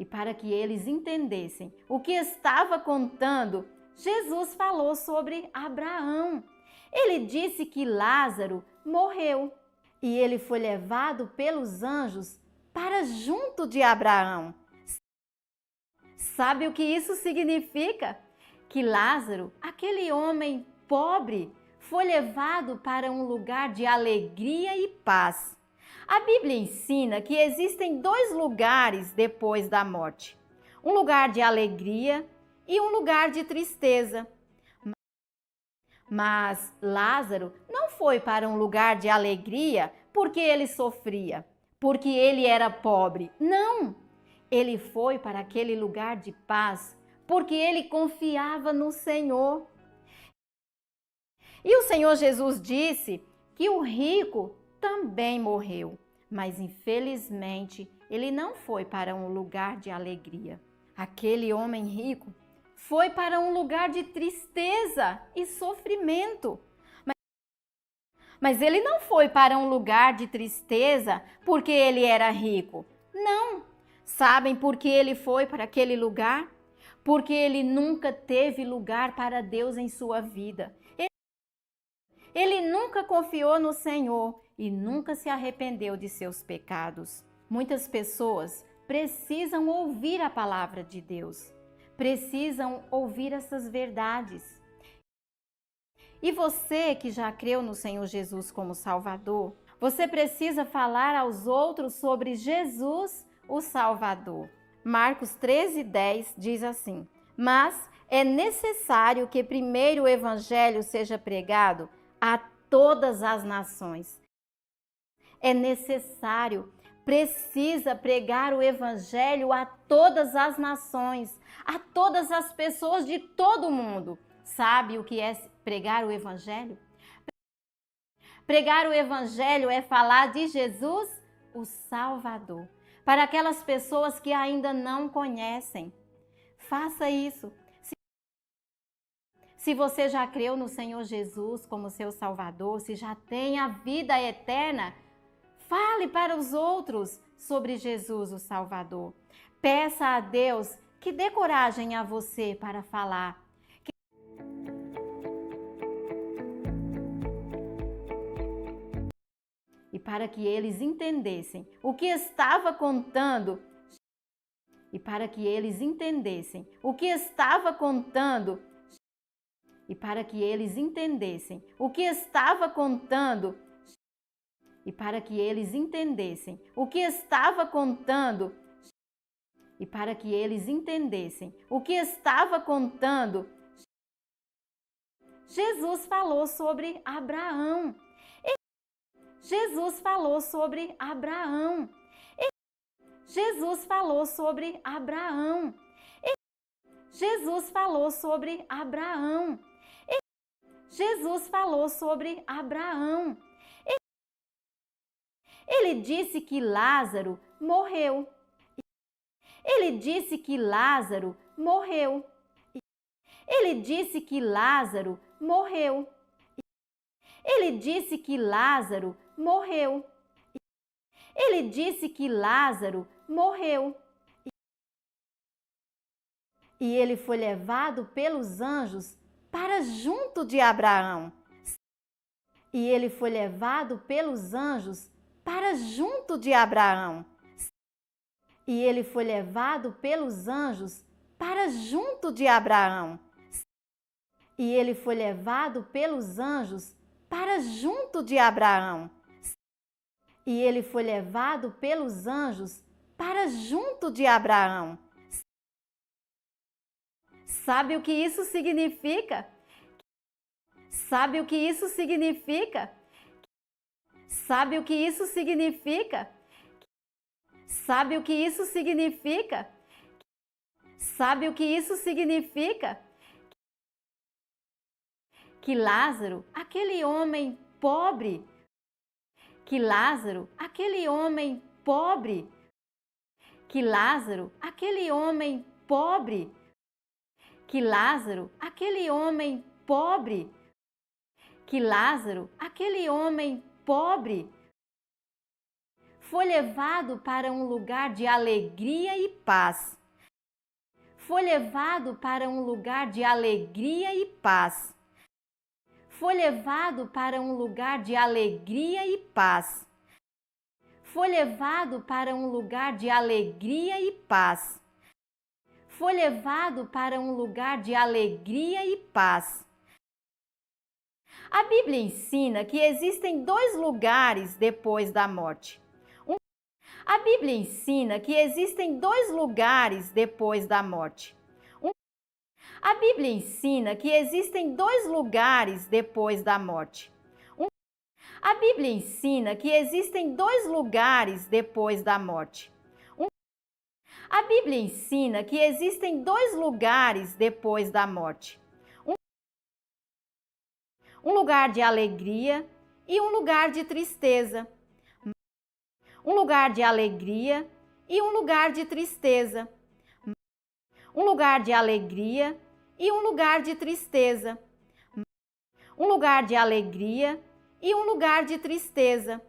E para que eles entendessem o que estava contando, Jesus falou sobre Abraão. Ele disse que Lázaro morreu e ele foi levado pelos anjos para junto de Abraão. Sabe o que isso significa? Que Lázaro, aquele homem pobre, foi levado para um lugar de alegria e paz. A Bíblia ensina que existem dois lugares depois da morte: um lugar de alegria e um lugar de tristeza. Mas Lázaro não foi para um lugar de alegria porque ele sofria, porque ele era pobre. Não! Ele foi para aquele lugar de paz porque ele confiava no Senhor. E o Senhor Jesus disse que o rico também morreu, mas infelizmente ele não foi para um lugar de alegria. Aquele homem rico foi para um lugar de tristeza e sofrimento. Mas ele não foi para um lugar de tristeza porque ele era rico. Não! Sabem por que ele foi para aquele lugar? Porque ele nunca teve lugar para Deus em sua vida. Ele nunca confiou no Senhor e nunca se arrependeu de seus pecados. Muitas pessoas precisam ouvir a palavra de Deus, precisam ouvir essas verdades. E você que já creu no Senhor Jesus como Salvador, você precisa falar aos outros sobre Jesus, o Salvador. Marcos 13:10 diz assim: mas é necessário que primeiro o Evangelho seja pregado a todas as nações. É necessário, precisa pregar o Evangelho a todas as nações, a todas as pessoas de todo o mundo. Sabe o que é pregar o Evangelho? Pregar o Evangelho é falar de Jesus, o Salvador, para aquelas pessoas que ainda não conhecem. Faça isso. Se você já creu no Senhor Jesus como seu Salvador, se já tem a vida eterna, fale para os outros sobre Jesus, o Salvador. Peça a Deus que dê coragem a você para falar. E para que eles entendessem o que estava contando, e para que eles entendessem o que estava contando, e para que eles entendessem o que estava contando, e para que eles entendessem o que estava contando, e para que eles entendessem o que estava contando, Jesus falou sobre Abraão. Jesus falou sobre Abraão. Jesus falou sobre Abraão. Jesus falou sobre Abraão. Jesus falou sobre Abraão. Ele disse que Lázaro morreu. Ele disse que Lázaro morreu. Ele disse que Lázaro morreu. Ele disse que Lázaro morreu. Ele disse que Lázaro morreu. E ele foi levado pelos anjos para junto de Abraão. E ele foi levado pelos anjos para junto de Abraão. E ele foi levado pelos anjos para junto de Abraão. E ele foi levado pelos anjos para junto de Abraão. E ele foi levado pelos anjos para junto de Abraão. Sabe o que isso significa? Sabe o que isso significa? Sabe o que isso significa? Sabe o que isso significa? Sabe o que isso significa? Que Lázaro, aquele homem pobre, que Lázaro, aquele homem pobre, que Lázaro, aquele homem pobre, que Lázaro, aquele homem pobre, que Lázaro, aquele homem pobre, foi levado para um lugar de alegria e paz. Foi levado para um lugar de alegria e paz. Foi levado para um lugar de alegria e paz. Foi levado para um lugar de alegria e paz. Foi levado para um lugar de alegria e paz. A Bíblia ensina que existem dois lugares depois da morte. A Bíblia ensina que existem dois lugares depois da morte. A Bíblia ensina que existem dois lugares depois da morte. A Bíblia ensina que existem dois lugares depois da morte. A Bíblia ensina que existem dois lugares depois da morte. Um lugar de alegria e um lugar de tristeza. Um lugar de alegria e um lugar de tristeza. Um lugar de alegria e um lugar de tristeza. Um lugar de alegria e um lugar de tristeza.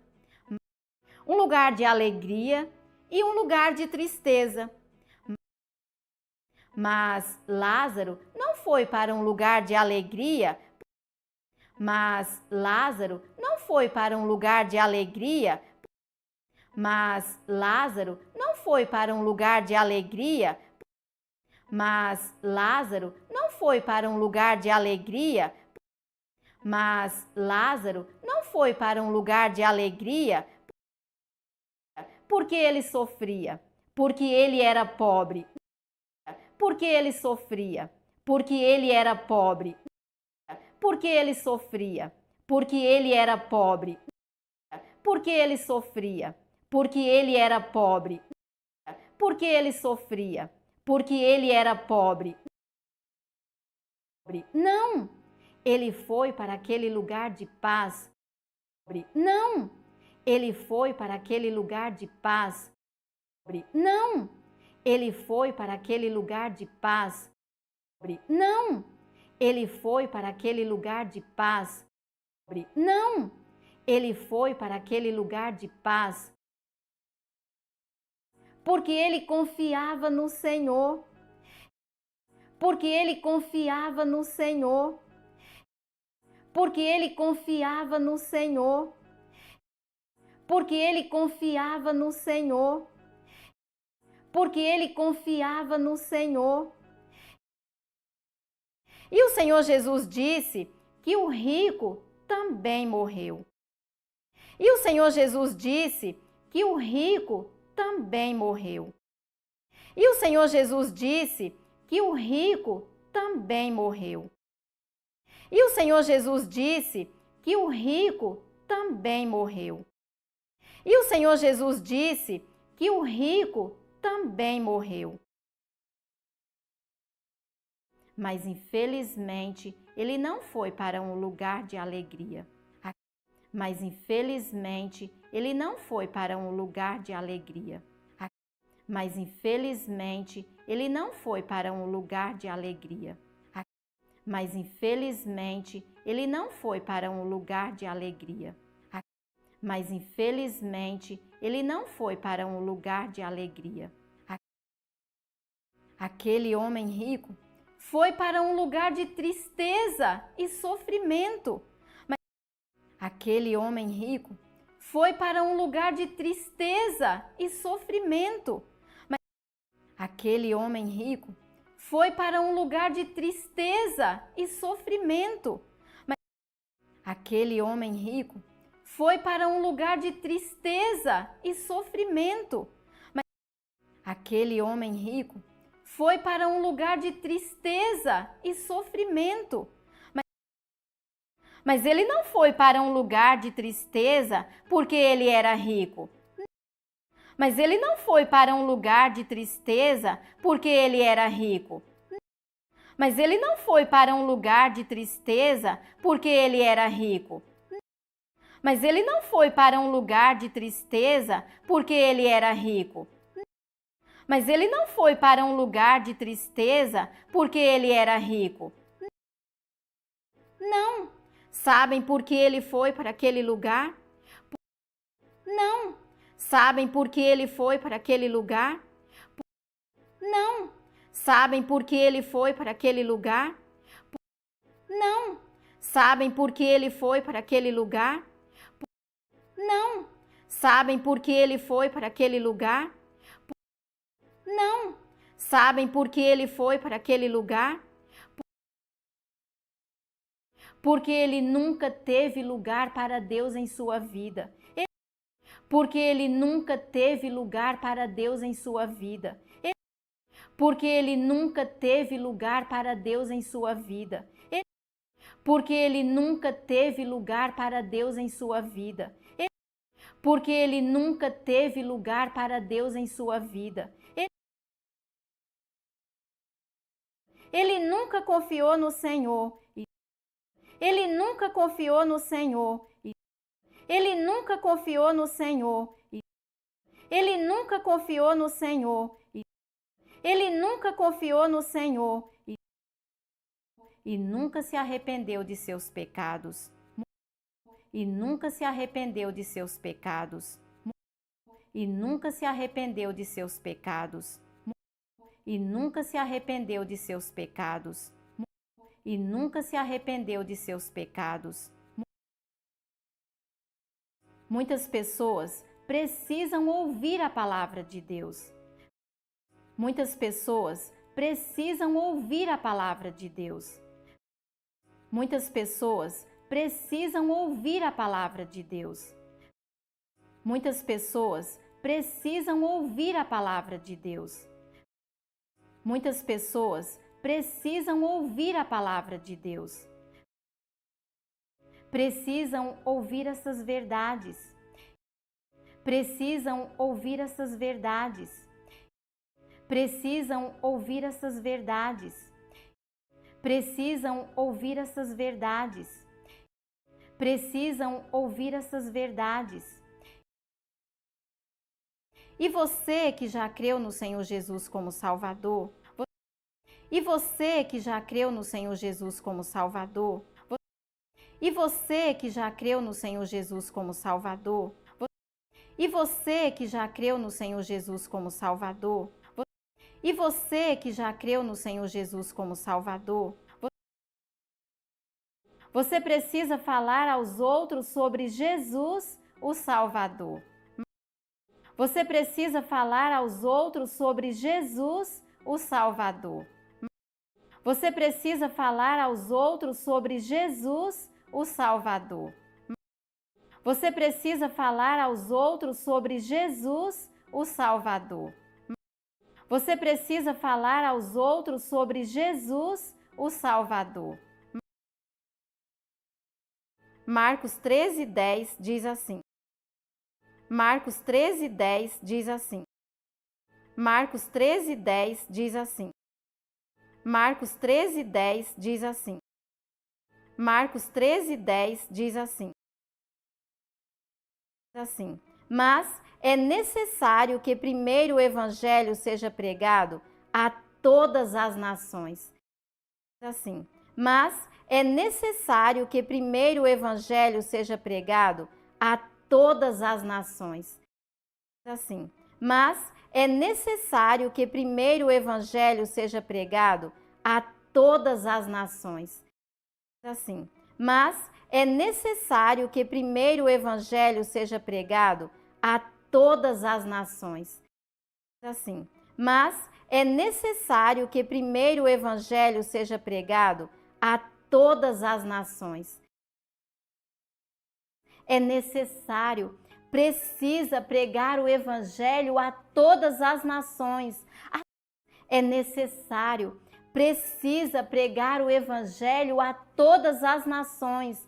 Um lugar de alegria e um lugar de tristeza. Mas Lázaro não foi para um lugar de alegria. Mas Lázaro não foi para um lugar de alegria. Mas Lázaro não foi para um lugar de alegria. Mas Lázaro não foi para um lugar de alegria. Mas Lázaro não foi para um lugar de alegria porque ele sofria, porque ele era pobre. Porque ele sofria, porque ele era pobre. Porque ele sofria, porque ele era pobre. Porque ele sofria, porque ele era pobre. Porque ele sofria, porque ele era pobre. Não, ele foi para aquele lugar de paz. Não, ele foi para aquele lugar de paz. Não, ele foi para aquele lugar de paz. Não, ele foi para aquele lugar de paz. Não, ele foi para aquele lugar de paz. Porque ele confiava no Senhor. Porque ele confiava no Senhor. Porque ele confiava no Senhor. Porque ele confiava no Senhor. Porque ele confiava no Senhor. E o Senhor Jesus disse que o rico também morreu. E o Senhor Jesus disse que o rico também morreu. E o Senhor Jesus disse que o rico também morreu. E o Senhor Jesus disse que o rico também morreu. E o Senhor Jesus disse que o rico também morreu. Mas infelizmente ele não foi para um lugar de alegria. Mas infelizmente ele não foi para um lugar de alegria. Mas infelizmente ele não foi para um lugar de alegria. Mas infelizmente ele não foi para um lugar de alegria. Mas infelizmente ele não foi para um lugar de alegria. Aquele homem rico foi para um lugar de tristeza e sofrimento. Aquele homem rico foi para um lugar de tristeza e sofrimento. Aquele homem rico foi para um lugar de tristeza e sofrimento. Aquele homem rico foi para um lugar de tristeza e sofrimento. Aquele homem rico foi para um lugar de tristeza e sofrimento. Mas ele não foi para um lugar de tristeza porque ele era rico. Mas ele não foi para um lugar de tristeza porque ele era rico. Mas ele não foi para um lugar de tristeza porque ele era rico. Mas ele não foi para um lugar de tristeza porque ele era rico. Mas ele não foi para um lugar de tristeza porque ele era rico. Não. Sabem por que ele foi para aquele lugar? Não. Sabem por que ele foi para aquele lugar? Não. Sabem por que ele foi para aquele lugar? Não. Sabem por que ele foi para aquele lugar? Não. Sabem por que ele foi para aquele lugar? Não. Sabem por que ele foi para aquele lugar? Porque ele nunca teve lugar para Deus em sua vida. Porque ele nunca teve lugar para Deus em sua vida. Porque ele nunca teve lugar para Deus em sua vida. Porque ele nunca teve lugar para Deus em sua vida. Porque ele nunca teve lugar para Deus em sua vida. Ele nunca confiou no Senhor. Ele nunca confiou no Senhor. Ele nunca confiou no Senhor. Ele nunca confiou no Senhor. Ele nunca confiou no Senhor. E nunca se arrependeu de seus pecados. E nunca se arrependeu de seus pecados. E nunca se arrependeu de seus pecados. E nunca se arrependeu de seus pecados. E nunca se arrependeu de seus pecados. Muitas pessoas precisam ouvir a palavra de Deus. Muitas pessoas precisam ouvir a palavra de Deus. Muitas pessoas precisam ouvir a palavra de Deus. Muitas pessoas precisam ouvir a palavra de Deus. Muitas pessoas precisam ouvir a palavra de Deus. Precisam ouvir essas verdades. Precisam ouvir essas verdades. Precisam ouvir essas verdades. Precisam ouvir essas verdades. Precisam ouvir essas verdades. E você que já creu no Senhor Jesus como Salvador? E você que já creu no Senhor Jesus como Salvador? E você que já creu no Senhor Jesus como Salvador? E você que já creu no Senhor Jesus como Salvador? E você que já creu no Senhor Jesus como Salvador? Você precisa falar aos outros sobre Jesus, o Salvador. Você precisa falar aos outros sobre Jesus, o Salvador. Você precisa falar aos outros sobre Jesus, o Salvador. Você precisa falar aos outros sobre Jesus, o Salvador. Você precisa falar aos outros sobre Jesus, o Salvador. Marcos 13:10 diz assim. Marcos 13:10 diz assim. Marcos 13:10 diz assim. Marcos 13:10 diz assim. Marcos 13:10 diz assim. Mas é necessário que primeiro o evangelho seja pregado a todas as nações. Assim. Mas é necessário que primeiro o evangelho seja pregado a todas as nações. Assim. Mas é necessário que primeiro o evangelho seja pregado a todas as nações. Assim. Mas é necessário que primeiro o evangelho seja pregado a todas as nações. Assim. Mas é necessário que primeiro o evangelho seja pregado a todas as nações. É necessário, precisa pregar o evangelho a todas as nações. É necessário, precisa pregar o evangelho a todas as nações.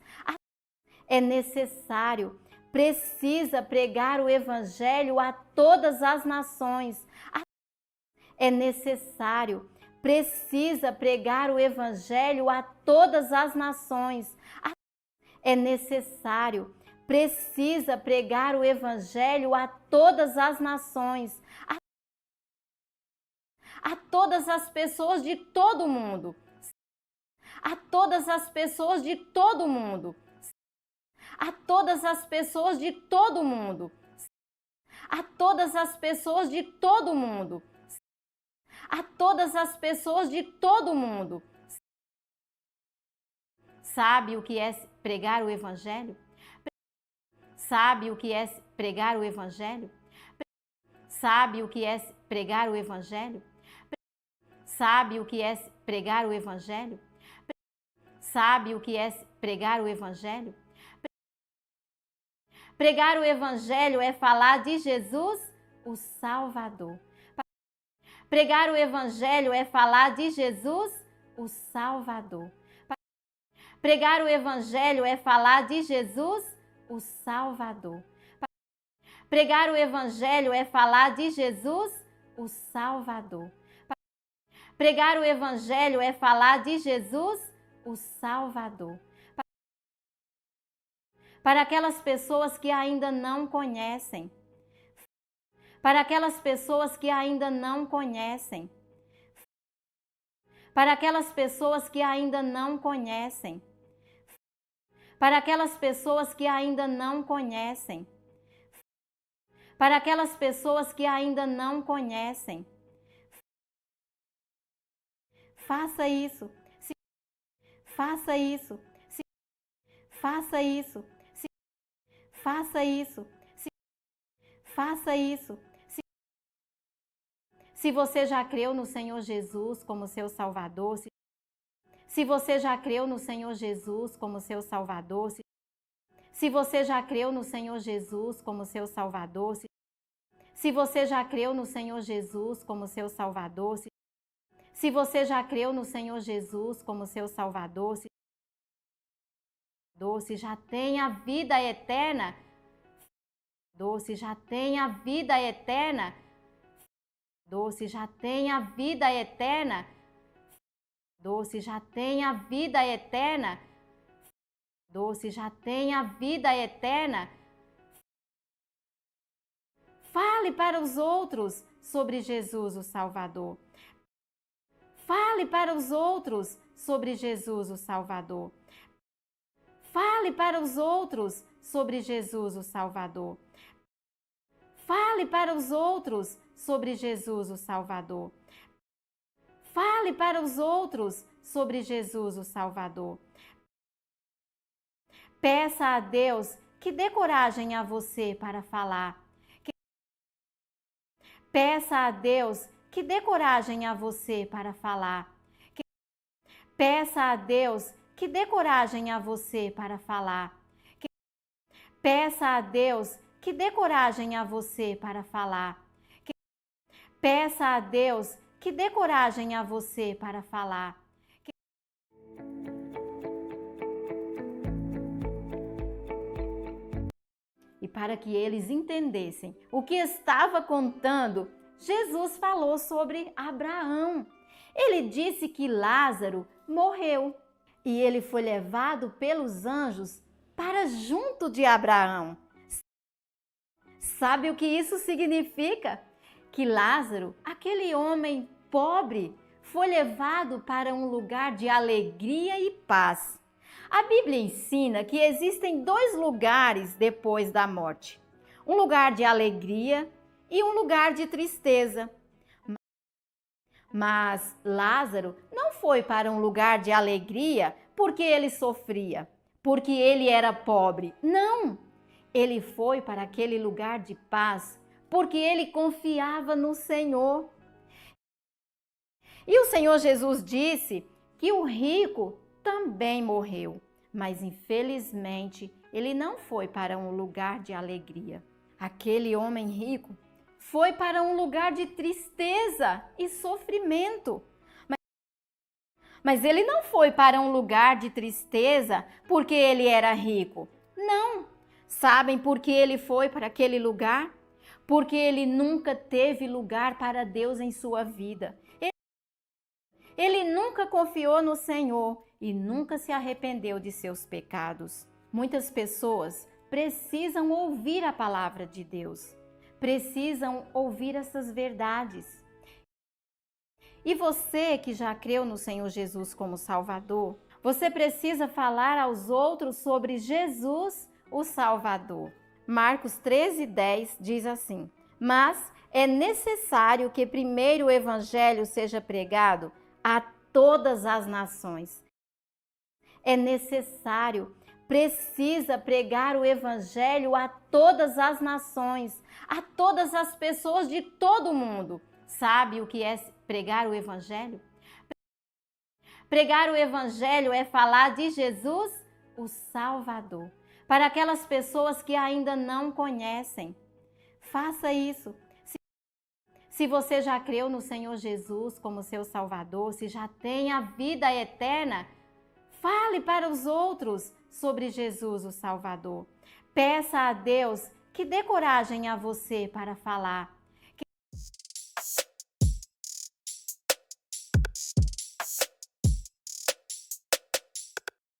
É necessário, precisa pregar o evangelho a todas as nações. É necessário, precisa pregar o evangelho a todas as nações. É necessário, precisa pregar o evangelho a todas as nações. A todas as pessoas de todo o mundo. A todas as pessoas de todo o mundo. A todas as pessoas de todo o mundo. a todas as pessoas de todo o mundo. A todas as pessoas de todo o mundo. Sabe o que é pregar o Evangelho? Sabe o que é pregar o Evangelho? Sabe o que é pregar o Evangelho? Sabe o que é pregar o Evangelho? Sabe o que é pregar o Evangelho? Pregar o Evangelho é falar de Jesus, o Salvador. Pregar o Evangelho é falar de Jesus, o Salvador. Pregar o Evangelho é falar de Jesus, o Salvador. Pregar o Evangelho é falar de Jesus, o Salvador. Pregar o Evangelho é falar de Jesus, o Salvador. Para aquelas pessoas que ainda não conhecem. Para aquelas pessoas que ainda não conhecem. Para aquelas pessoas que ainda não conhecem. Para aquelas pessoas que ainda não conhecem. Para aquelas pessoas que ainda não conhecem. Faça isso. Faça isso. Faça isso. Faça isso. Faça isso. Se você já creu no Senhor Jesus como seu Salvador, se você já creu no Senhor Jesus como seu Salvador, se você já creu no Senhor Jesus como seu Salvador, se você já creu no Senhor Jesus como seu Salvador, se você já creu no Senhor Jesus como seu Salvador, se já tem a vida eterna, se já tem a vida eterna, se já tem a vida eterna, se já tem a vida eterna, se já tem a vida eterna. Fale para os outros sobre Jesus, o Salvador. Fale para os outros sobre Jesus, o Salvador. Fale para os outros sobre Jesus, o Salvador. Fale para os outros sobre Jesus, o Salvador. Fale para os outros sobre Jesus, o Salvador. Peça a Deus que dê coragem a você para falar. Peça a Deus que dê coragem a você para falar. Peça a Deus que dê coragem a você para falar. Peça a Deus que dê coragem a você para falar. Peça a Deus que dê coragem a você para falar. E para que eles entendessem o que estava contando, Jesus falou sobre Abraão. Ele disse que Lázaro morreu e ele foi levado pelos anjos para junto de Abraão. Sabe o que isso significa? Que Lázaro, aquele homem pobre, foi levado para um lugar de alegria e paz. A Bíblia ensina que existem dois lugares depois da morte: um lugar de alegria e um lugar de tristeza. Mas Lázaro não foi para um lugar de alegria porque ele sofria, porque ele era pobre. Não! Ele foi para aquele lugar de paz porque ele confiava no Senhor. E o Senhor Jesus disse que o rico também morreu, mas infelizmente ele não foi para um lugar de alegria. Aquele homem rico foi para um lugar de tristeza e sofrimento. Mas ele não foi para um lugar de tristeza porque ele era rico. Não! Sabem por que ele foi para aquele lugar? Porque ele nunca teve lugar para Deus em sua vida. Ele nunca confiou no Senhor e nunca se arrependeu de seus pecados. Muitas pessoas precisam ouvir a palavra de Deus. Precisam ouvir essas verdades. E você que já creu no Senhor Jesus como Salvador, você precisa falar aos outros sobre Jesus, o Salvador. Marcos 13:10 diz assim: Mas é necessário que primeiro o evangelho seja pregado a todas as nações. É necessário, precisa pregar o evangelho a todas as nações, a todas as pessoas de todo o mundo. Sabe o que é pregar o evangelho? Pregar o evangelho é falar de Jesus, o Salvador, para aquelas pessoas que ainda não conhecem. Faça isso. Se você já creu no Senhor Jesus como seu Salvador, se já tem a vida eterna, fale para os outros sobre Jesus, o Salvador. Peça a Deus que dê coragem a você para falar.